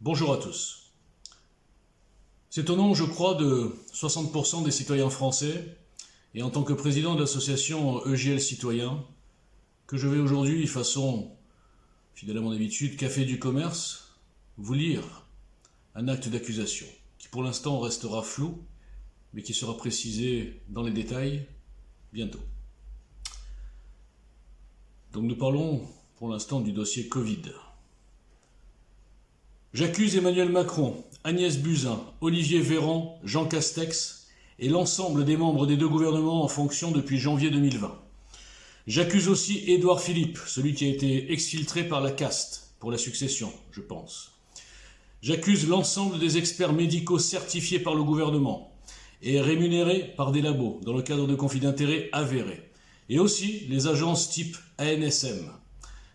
Bonjour à tous. C'est au nom, je crois, de 60% des citoyens français, et en tant que président de l'association EJL Citoyen, que je vais aujourd'hui, façon fidèle à mon habitude, café du commerce, vous lire un acte d'accusation, qui pour l'instant restera flou, mais qui sera précisé dans les détails bientôt. Donc nous parlons pour l'instant du dossier Covid. J'accuse Emmanuel Macron, Agnès Buzyn, Olivier Véran, Jean Castex et l'ensemble des membres des deux gouvernements en fonction depuis janvier 2020. J'accuse aussi Édouard Philippe, celui qui a été exfiltré par la caste pour la succession, je pense. J'accuse l'ensemble des experts médicaux certifiés par le gouvernement et rémunérés par des labos dans le cadre de conflits d'intérêts avérés. Et aussi les agences type ANSM,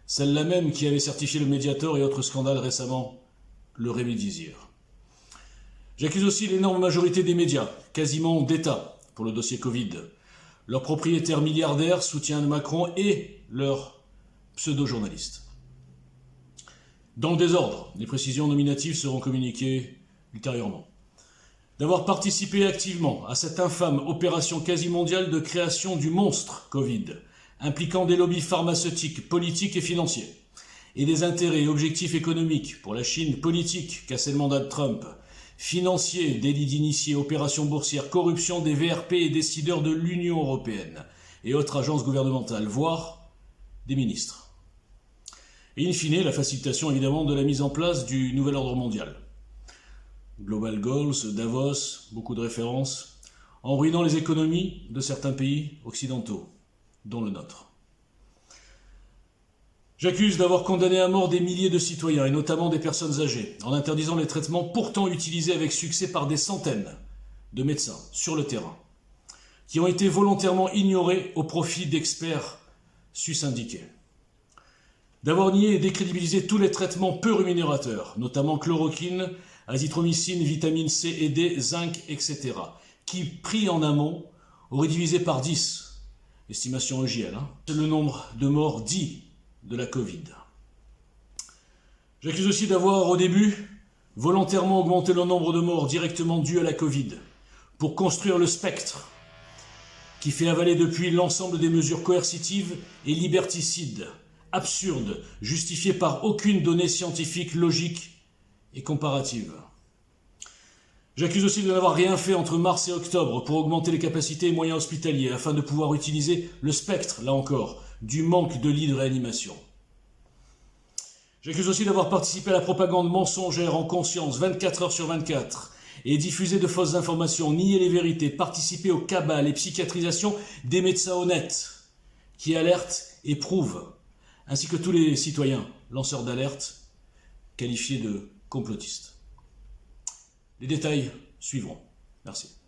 celle-là même qui avait certifié le Mediator et autres scandales récemment, le Remdesivir. J'accuse aussi l'énorme majorité des médias, quasiment d'État, pour le dossier Covid, leurs propriétaires milliardaires, soutiens de Macron et leurs pseudo-journalistes. Dans le désordre, les précisions nominatives seront communiquées ultérieurement. D'avoir participé activement à cette infâme opération quasi-mondiale de création du monstre Covid, impliquant des lobbies pharmaceutiques, politiques et financiers, et des intérêts et objectifs économiques pour la Chine politique, cassé le mandat de Trump, financiers, délit d'initiés, opérations boursières, corruption des VRP et décideurs de l'Union européenne et autres agences gouvernementales, voire des ministres. Et in fine, la facilitation évidemment de la mise en place du nouvel ordre mondial. Global Goals, Davos, beaucoup de références, en ruinant les économies de certains pays occidentaux, dont le nôtre. J'accuse d'avoir condamné à mort des milliers de citoyens, et notamment des personnes âgées, en interdisant les traitements pourtant utilisés avec succès par des centaines de médecins sur le terrain, qui ont été volontairement ignorés au profit d'experts sus-syndiqués. D'avoir nié et décrédibilisé tous les traitements peu rémunérateurs, notamment chloroquine, azithromycine, vitamine C et D, zinc, etc., qui, pris en amont, auraient divisé par 10, estimation EJL, c'est le nombre de morts dits de la Covid. J'accuse aussi d'avoir, au début, volontairement augmenté le nombre de morts directement dus à la Covid, pour construire le spectre, qui fait avaler depuis l'ensemble des mesures coercitives et liberticides, absurdes, justifiées par aucune donnée scientifique, logique et comparative. J'accuse aussi de n'avoir rien fait entre mars et octobre pour augmenter les capacités et moyens hospitaliers afin de pouvoir utiliser le spectre, là encore, du manque de lits de réanimation. J'accuse aussi d'avoir participé à la propagande mensongère en conscience 24 heures sur 24 et diffuser de fausses informations, nier les vérités, participer aux cabales et psychiatrisations des médecins honnêtes qui alertent et prouvent, ainsi que tous les citoyens lanceurs d'alerte qualifiés de complotistes. Les détails suivront. Merci.